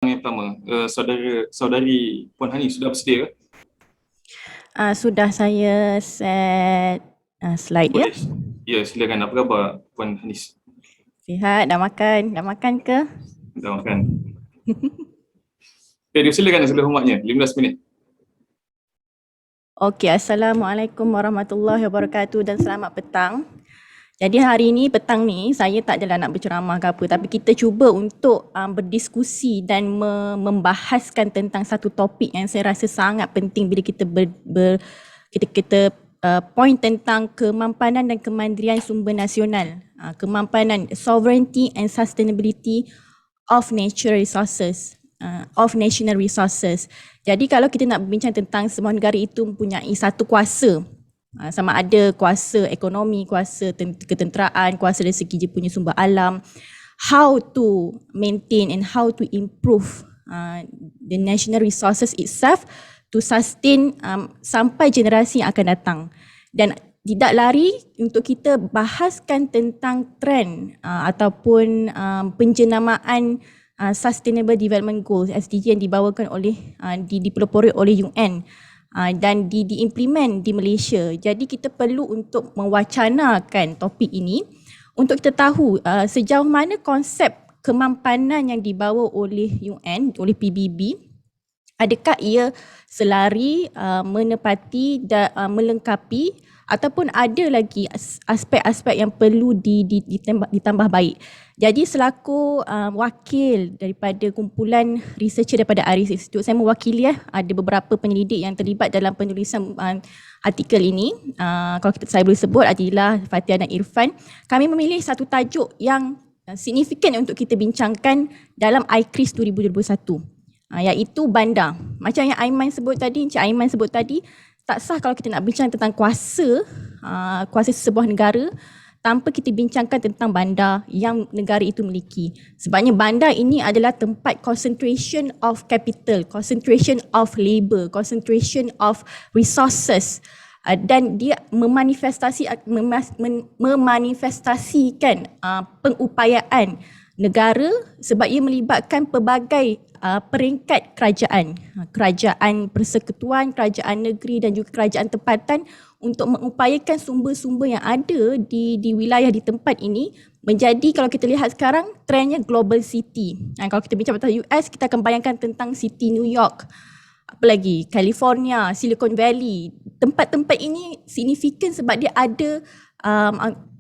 Yang pertama, saudari Puan Hani sudah bersedia ke? Sudah saya set slide ya. Boleh. Ya, silakan. Apa khabar Puan Hanis? Sihat, dah makan? Dah makan ke? Dah makan? Okay, silakan segala hormatnya. 15 minit. Okey, Assalamualaikum warahmatullahi wabarakatuh dan selamat petang. Jadi hari ni, petang ni, saya tak adalah nak berceramah ke apa, tapi kita cuba untuk berdiskusi dan membahaskan tentang satu topik yang saya rasa sangat penting bila kita kita point tentang kemampanan dan kemandirian sumber nasional, kemampanan sovereignty and sustainability of natural resources, of national resources. Jadi kalau kita nak berbincang tentang sebuah negara itu mempunyai satu kuasa, sama ada kuasa ekonomi, kuasa ketenteraan, kuasa dari segi dia punya sumber alam, how to maintain and how to improve the national resources itself to sustain sampai generasi yang akan datang. Dan tidak lari untuk kita bahaskan tentang trend ataupun penjenamaan Sustainable Development Goals SDG yang dibawakan oleh dipelopori oleh UN dan diimplement di Malaysia. Jadi kita perlu untuk mewacanakan topik ini untuk kita tahu sejauh mana konsep kemampanan yang dibawa oleh UN, oleh PBB, adakah ia selari, menepati dan melengkapi ataupun ada lagi aspek-aspek yang perlu ditambah baik. Jadi selaku wakil daripada kumpulan researcher daripada Aris Institute, saya mewakili ada beberapa penyelidik yang terlibat dalam penulisan artikel ini. Kalau saya boleh sebut, Adilah, Fatia dan Irfan. Kami memilih satu tajuk yang signifikan untuk kita bincangkan dalam ICRIS 2021. Iaitu bandar. Macam yang Aiman sebut tadi, Encik Aiman sebut tadi, tak sah kalau kita nak bincang tentang kuasa sebuah negara tanpa kita bincangkan tentang bandar yang negara itu miliki. Sebabnya bandar ini adalah tempat concentration of capital, concentration of labour, concentration of resources, dan dia memanifestasikan pengupayaan negara sebab ia melibatkan pelbagai peringkat kerajaan persekutuan, kerajaan negeri dan juga kerajaan tempatan untuk mengupayakan sumber-sumber yang ada di wilayah di tempat ini menjadi, kalau kita lihat sekarang, trendnya global city. Kalau kita bincang tentang US, kita akan bayangkan tentang city New York, apa lagi, California, Silicon Valley. Tempat-tempat ini signifikan sebab dia ada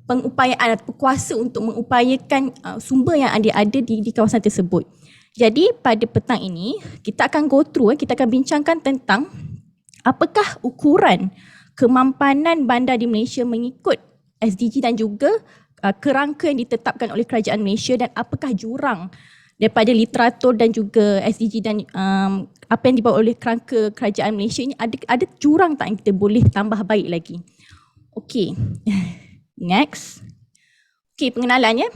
pengupayaan atau kuasa untuk mengupayakan sumber yang ada di kawasan tersebut. Jadi pada petang ini kita akan go through, kita akan bincangkan tentang apakah ukuran kemampanan bandar di Malaysia mengikut SDG dan juga kerangka yang ditetapkan oleh kerajaan Malaysia, dan apakah jurang daripada literatur dan juga SDG dan apa yang dibawa oleh kerangka kerajaan Malaysia ini, ada jurang tak yang kita boleh tambah baik lagi. Okey. Next. Okey, pengenalannya.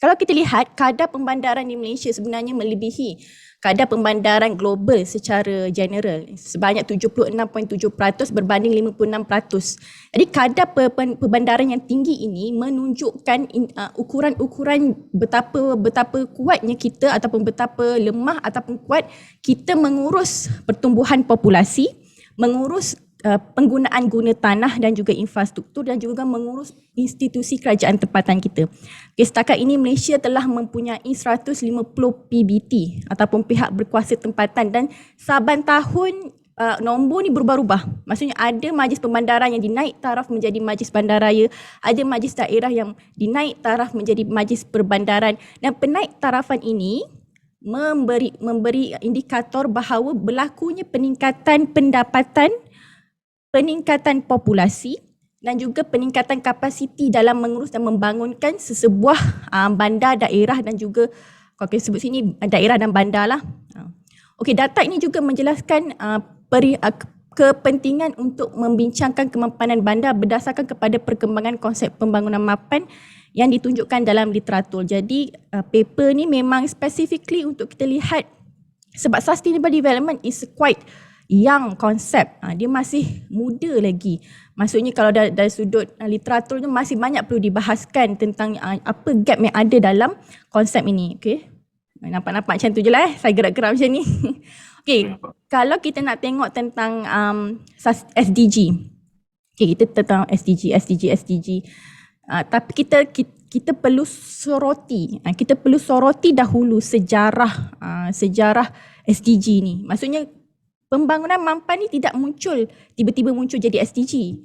Kalau kita lihat, kadar pembandaran di Malaysia sebenarnya melebihi kadar pembandaran global secara general, sebanyak 76.7% berbanding 56%. Jadi kadar pembandaran yang tinggi ini menunjukkan ukuran-ukuran betapa kuatnya kita ataupun betapa lemah ataupun kuat kita mengurus pertumbuhan populasi, mengurus penggunaan guna tanah dan juga infrastruktur, dan juga mengurus institusi kerajaan tempatan kita. Okay, setakat ini Malaysia telah mempunyai 150 PBT ataupun pihak berkuasa tempatan, dan saban tahun nombor ni berubah-ubah. Maksudnya ada majlis pembandaran yang dinaik taraf menjadi majlis bandaraya, ada majlis daerah yang dinaik taraf menjadi majlis perbandaran, dan penaik tarafan ini memberi indikator bahawa berlakunya peningkatan pendapatan, peningkatan populasi dan juga peningkatan kapasiti dalam mengurus dan membangunkan sesebuah bandar, daerah dan juga, kalau kita sebut sini, daerah dan bandar lah. Okey, data ini juga menjelaskan kepentingan untuk membincangkan kemampanan bandar berdasarkan kepada perkembangan konsep pembangunan mapan yang ditunjukkan dalam literatur. Jadi paper ni memang specifically untuk kita lihat, sebab sustainable development is quite young konsep, dia masih muda lagi. Maksudnya kalau dari sudut literaturnya masih banyak perlu dibahaskan tentang apa gap yang ada dalam konsep ini. Okay. Nampak-nampak macam tu je lah saya gerak-gerak macam ni. Okey, Nampak. kalau kita nak tengok tentang SDG. Okey, kita tentang SDG. Tapi kita perlu soroti. Kita perlu soroti dahulu sejarah SDG ni. Maksudnya pembangunan mampan ni tidak muncul tiba-tiba muncul jadi SDG.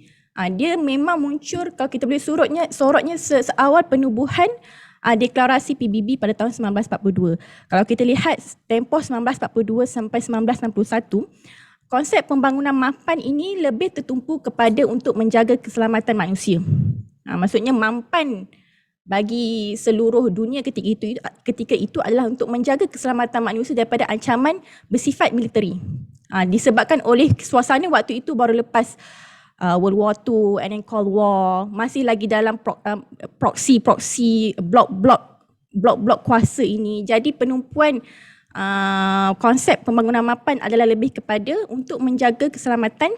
Dia memang muncul, kalau kita boleh sorotnya seawal penubuhan deklarasi PBB pada tahun 1942. Kalau kita lihat tempoh 1942 sampai 1961, konsep pembangunan mampan ini lebih tertumpu kepada untuk menjaga keselamatan manusia. Maksudnya mampan bagi seluruh dunia ketika itu adalah untuk menjaga keselamatan manusia daripada ancaman bersifat militeri. Disebabkan oleh suasana waktu itu baru lepas World War II and then Cold War, masih lagi dalam proksi, blok kuasa ini. Jadi penumpuan konsep pembangunan mampan adalah lebih kepada untuk menjaga keselamatan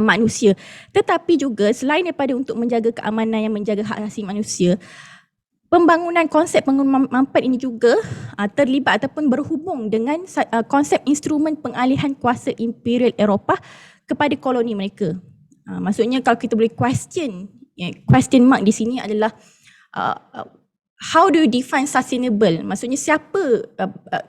manusia. Tetapi juga selain daripada untuk menjaga keamanan yang menjaga hak asasi manusia, pembangunan konsep pembangunan mampan ini juga terlibat ataupun berhubung dengan konsep instrumen pengalihan kuasa Imperial Eropah kepada koloni mereka. Maksudnya kalau kita boleh question mark di sini adalah how do you define sustainable? Maksudnya siapa,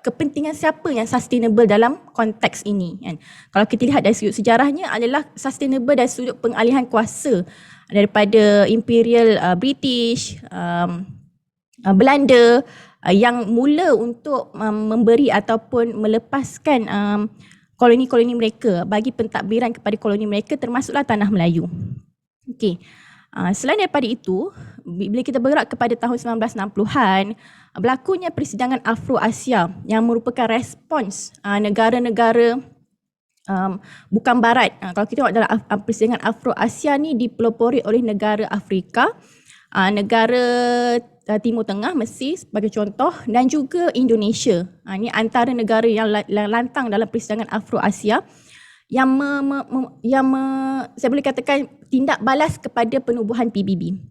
kepentingan siapa yang sustainable dalam konteks ini kan? Kalau kita lihat dari sudut sejarahnya adalah sustainable dari sudut pengalihan kuasa daripada Imperial British, Belanda yang mula untuk memberi ataupun melepaskan koloni-koloni mereka bagi pentadbiran kepada koloni mereka, termasuklah tanah Melayu. Okey. Selain daripada itu, bila kita bergerak kepada tahun 1960-an, berlakunya persidangan Afro-Asia yang merupakan respons negara-negara bukan barat. Kalau kita tengok dalam persidangan Afro-Asia ni dipelopori oleh negara Afrika, negara Timur Tengah, Mesir sebagai contoh, dan juga Indonesia. Ini antara negara yang lantang dalam persidangan Afro-Asia yang saya boleh katakan tindak balas kepada penubuhan PBB.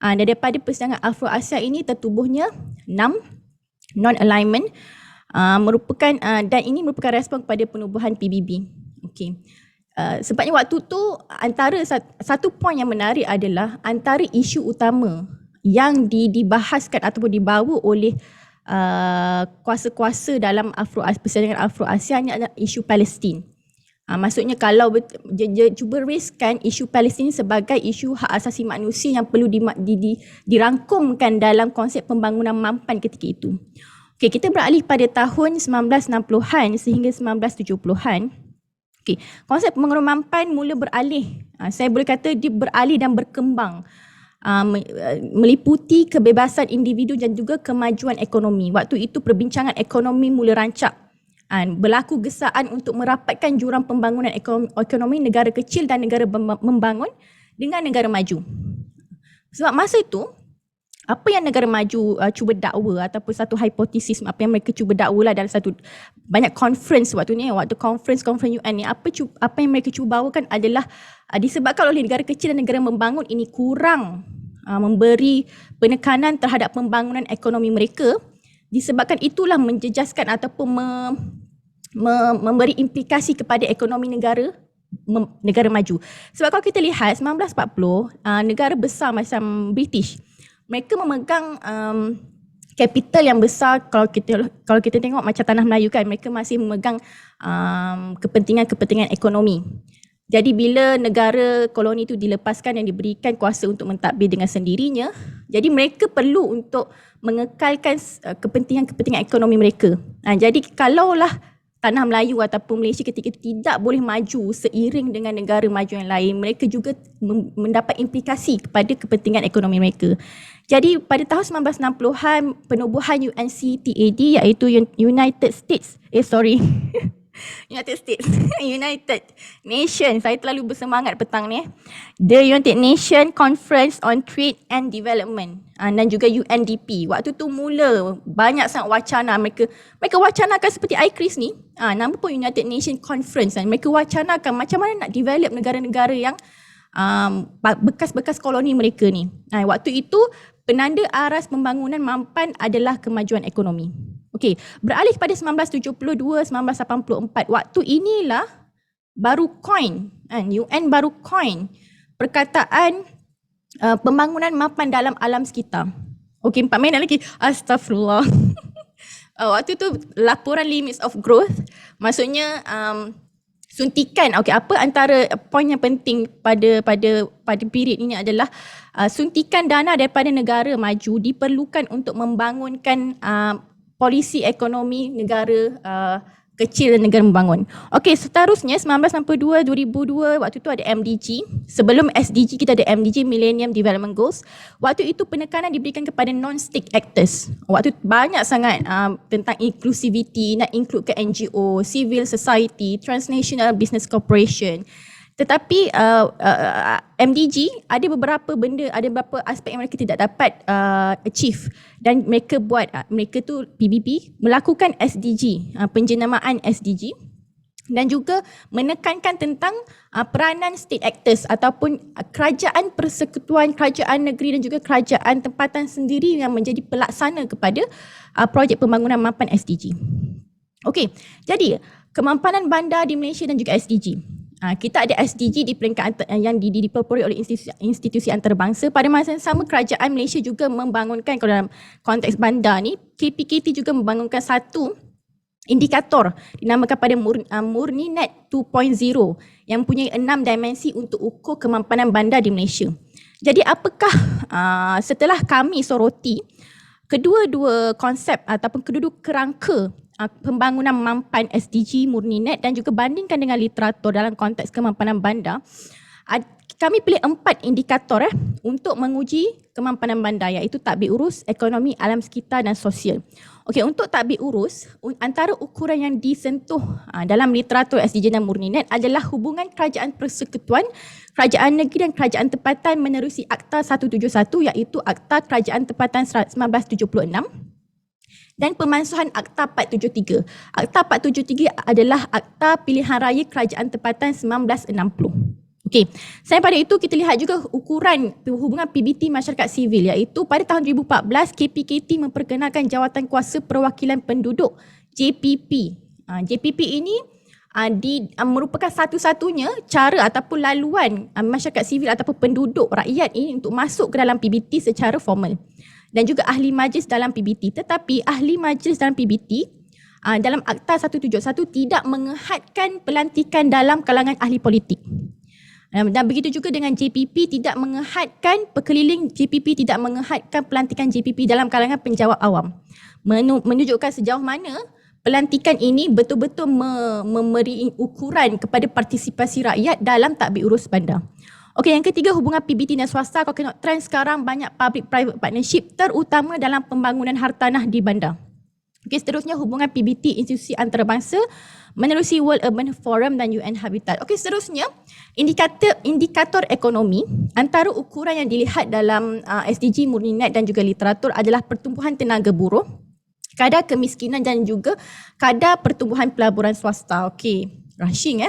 Daripada persidangan Afro-Asia ini tertubuhnya 6 non-alignment dan ini merupakan respon kepada penubuhan PBB. Okey. Sebabnya waktu tu antara satu poin yang menarik adalah antara isu utama yang dibahaskan ataupun dibawa oleh kuasa-kuasa dalam persidangan Afro-Asia ni adalah isu Palestin. Maksudnya kalau cuba raiskan isu Palestin sebagai isu hak asasi manusia yang perlu dirangkumkan dalam konsep pembangunan mampan ketika itu. Okey, kita beralih pada tahun 1960-an sehingga 1970-an. Okey, konsep pembangunan mampan mula beralih. Saya boleh kata dia beralih dan berkembang. Meliputi kebebasan individu dan juga kemajuan ekonomi. Waktu itu perbincangan ekonomi mula rancak. Berlaku gesaan untuk merapatkan jurang pembangunan ekonomi negara kecil dan negara membangun dengan negara maju. Sebab masa itu, apa yang negara maju cuba dakwa ataupun satu hipotesis apa yang mereka cuba dakwa lah dalam satu banyak conference waktu ni, waktu conference UN ni, apa yang mereka cuba bawakan adalah disebabkan oleh negara kecil dan negara membangun ini kurang memberi penekanan terhadap pembangunan ekonomi mereka, disebabkan itulah menjejaskan ataupun memberi implikasi kepada ekonomi negara maju. Sebab kalau kita lihat 1940, negara besar macam British, mereka memegang capital yang besar. Kalau kita tengok macam tanah Melayu kan, mereka masih memegang kepentingan ekonomi. Jadi bila negara koloni itu dilepaskan dan diberikan kuasa untuk mentadbir dengan sendirinya, jadi mereka perlu untuk mengekalkan kepentingan ekonomi mereka. Jadi kalaulah tanah Melayu ataupun Malaysia ketika itu tidak boleh maju seiring dengan negara maju yang lain, mereka juga mendapat implikasi kepada kepentingan ekonomi mereka. Jadi pada tahun 1960-an, penubuhan UNCTAD iaitu United Nations, saya terlalu bersemangat petang ni. The United Nations Conference on Trade and Development dan juga UNDP. Waktu tu mula banyak sangat wacana mereka wacanakan seperti ICRIS ni, nama pun United Nations Conference, dan mereka wacanakan macam mana nak develop negara-negara yang bekas-bekas koloni mereka ni. Waktu itu penanda aras pembangunan mampan adalah kemajuan ekonomi. Okey, beralih kepada 1972, 1984, waktu inilah baru coin, UN baru coin perkataan pembangunan mapan dalam alam sekitar. Okey, 4 minit lagi. Astagfirullah. Waktu tu laporan limits of growth, maksudnya suntikan. Okey, apa antara poin yang penting pada period ini adalah suntikan dana daripada negara maju diperlukan untuk membangunkan polisi ekonomi negara kecil dan negara membangun. Okey, seterusnya 1962, 2002, waktu tu ada MDG. Sebelum SDG kita ada MDG, Millennium Development Goals. Waktu itu penekanan diberikan kepada non-state actors. Waktu tu banyak sangat tentang inclusivity, nak include ke NGO, civil society, transnational business corporation. Tetapi MDG ada beberapa benda, ada beberapa aspek yang mereka tidak dapat achieve, dan mereka buat, mereka tu PBB melakukan SDG, penjenamaan SDG, dan juga menekankan tentang peranan state actors ataupun kerajaan persekutuan, kerajaan negeri dan juga kerajaan tempatan sendiri yang menjadi pelaksana kepada projek pembangunan mapan SDG. Okey, jadi kemampanan bandar di Malaysia dan juga SDG. Kita ada SDG di peringkat yang dipelopori oleh institusi antarabangsa. Pada masa yang sama, kerajaan Malaysia juga membangunkan, kalau dalam konteks bandar ni, KPKT juga membangunkan satu indikator dinamakan pada Murninet 2.0 yang mempunyai 6 dimensi untuk ukur kemampanan bandar di Malaysia. Jadi apakah setelah kami soroti kedua-dua konsep ataupun kedua-dua kerangka pembangunan mampan SDG, Murninet dan juga bandingkan dengan literatur dalam konteks kemampanan bandar, kami pilih 4 indikator untuk menguji kemampanan bandar, iaitu tadbir urus, ekonomi, alam sekitar dan sosial. Okey, untuk tadbir urus, antara ukuran yang disentuh dalam literatur SDG dan Murninet adalah hubungan kerajaan persekutuan, kerajaan negeri dan kerajaan tempatan menerusi Akta 171, iaitu Akta Kerajaan Tempatan 1976. Dan pemansuhan Akta 473. Akta 473 adalah Akta Pilihan Raya Kerajaan Tempatan 1960. Okey, selain pada itu kita lihat juga ukuran hubungan PBT masyarakat sivil, iaitu pada tahun 2014 KPKT memperkenalkan Jawatan Kuasa Perwakilan Penduduk JPP. JPP ini merupakan satu-satunya cara ataupun laluan masyarakat sivil ataupun penduduk rakyat ini untuk masuk ke dalam PBT secara formal. Dan juga ahli majlis dalam PBT. Tetapi ahli majlis dalam PBT dalam Akta 171 tidak mengehadkan pelantikan dalam kalangan ahli politik. Dan begitu juga dengan JPP, tidak mengehadkan pekeliling JPP, tidak mengehadkan pelantikan JPP dalam kalangan penjawat awam. Menunjukkan sejauh mana pelantikan ini betul-betul memberi ukuran kepada partisipasi rakyat dalam tadbir urus bandar. Okey, yang ketiga, hubungan PBT dan swasta. Kalau tengok trend sekarang banyak public-private partnership, terutama dalam pembangunan hartanah di bandar. Okey, seterusnya hubungan PBT institusi antarabangsa menerusi World Urban Forum dan UN Habitat. Okey, seterusnya indikator ekonomi. Antara ukuran yang dilihat dalam SDG, Murninet dan juga literatur adalah pertumbuhan tenaga buruh, kadar kemiskinan dan juga kadar pertumbuhan pelaburan swasta. Okey. Rushing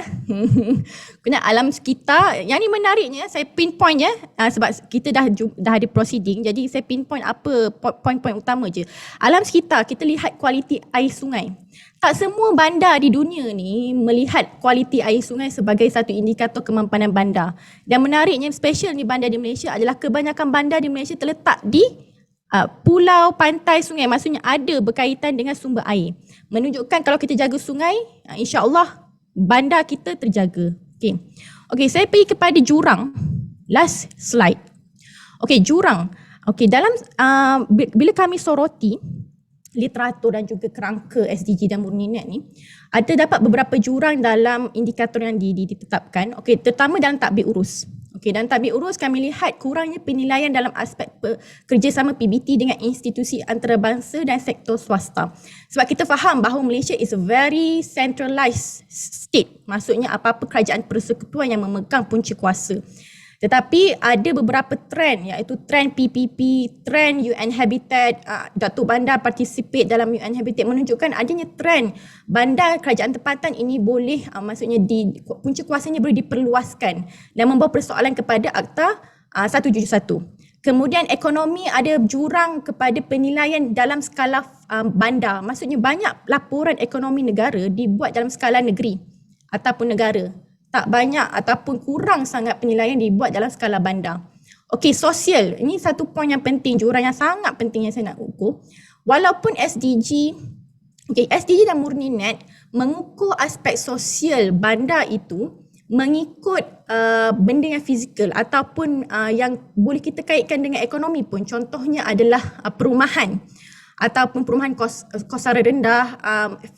kena alam sekitar. Yang ni menariknya, saya pinpoint sebab kita dah ada proceeding, jadi saya pinpoint apa poin-poin utama je. Alam sekitar, kita lihat kualiti air sungai. Tak semua bandar di dunia ni melihat kualiti air sungai sebagai satu indikator kemampanan bandar. Dan menariknya, special ni bandar di Malaysia adalah kebanyakan bandar di Malaysia terletak di pulau, pantai, sungai. Maksudnya ada berkaitan dengan sumber air. Menunjukkan kalau kita jaga sungai, insya-Allah bandar kita terjaga. Okey, saya pergi kepada jurang. Last slide. Okey, jurang. Okey, dalam bila kami soroti literatur dan juga kerangka SDG dan Murninet ni, ada dapat beberapa jurang dalam indikator yang ditetapkan. Okey, terutama dalam tadbir urus. Okey, dalam tadbir urus kami lihat kurangnya penilaian dalam aspek kerjasama PBT dengan institusi antarabangsa dan sektor swasta. Sebab kita faham bahawa Malaysia is a very centralized state. Maksudnya apa-apa kerajaan persekutuan yang memegang punca kuasa. Tetapi ada beberapa trend, iaitu trend PPP, trend UN Habitat, Datuk Bandar participate dalam UN Habitat, menunjukkan adanya trend bandar kerajaan tempatan ini boleh, maksudnya punca kuasanya boleh diperluaskan dan membawa persoalan kepada Akta 171. Kemudian ekonomi ada jurang kepada penilaian dalam skala bandar. Maksudnya banyak laporan ekonomi negara dibuat dalam skala negeri ataupun negara. Tak banyak ataupun kurang sangat penilaian dibuat dalam skala bandar. Okey, sosial. Ini satu poin yang penting, jurang yang sangat penting yang saya nak ukur. Walaupun SDG dan Murninet mengukur aspek sosial bandar itu mengikut benda yang fizikal ataupun yang boleh kita kaitkan dengan ekonomi pun. Contohnya adalah perumahan ataupun perumahan kos sara rendah,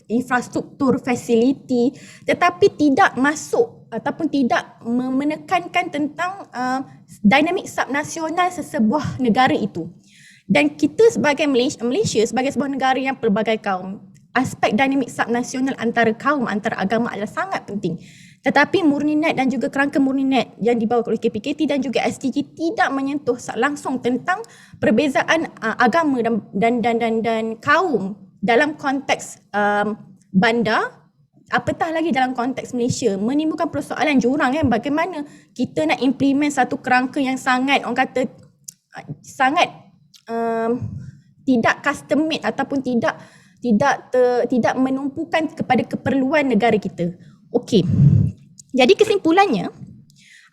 infrastruktur, fasiliti, tetapi tidak masuk ataupun tidak menekankan tentang dinamik subnasional sesebuah negara itu. Dan kita sebagai Malaysia sebagai sebuah negara yang pelbagai kaum, aspek dinamik subnasional antara kaum, antara agama adalah sangat penting. Tetapi Murninet dan juga kerangka Murninet yang dibawa oleh KPKT dan juga SDG tidak menyentuh langsung tentang perbezaan agama dan kaum dalam konteks bandar, apatah lagi dalam konteks Malaysia, menimbulkan persoalan jurang bagaimana kita nak implement satu kerangka yang sangat, orang kata sangat tidak custom made ataupun tidak menumpukan kepada keperluan negara kita. Okey. Jadi kesimpulannya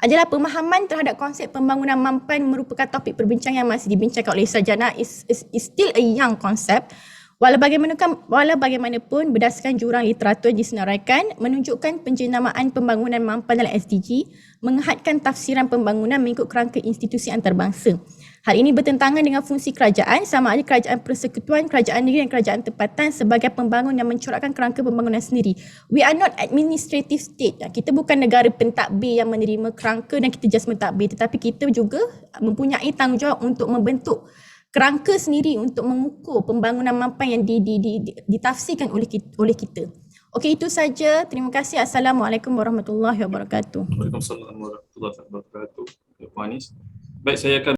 adalah pemahaman terhadap konsep pembangunan mampan merupakan topik perbincangan yang masih dibincangkan oleh sarjana. Is still a young concept. Walau bagaimanapun berdasarkan jurang literatur yang disenaraikan menunjukkan penjenamaan pembangunan mampan dalam SDG menghadkan tafsiran pembangunan mengikut kerangka institusi antarabangsa. Hal ini bertentangan dengan fungsi kerajaan, sama ada kerajaan persekutuan, kerajaan negeri dan kerajaan tempatan sebagai pembangun yang mencorakkan kerangka pembangunan sendiri. We are not administrative state. Kita bukan negara pentadbir yang menerima kerangka dan kita just mentadbir, tetapi kita juga mempunyai tanggungjawab untuk membentuk kerangka sendiri untuk mengukur pembangunan mampan yang ditafsirkan oleh kita. Okey, itu saja. Terima kasih. Assalamualaikum warahmatullahi wabarakatuh. Waalaikumsalam warahmatullahi wabarakatuh. Puan Anis. Baik, saya akan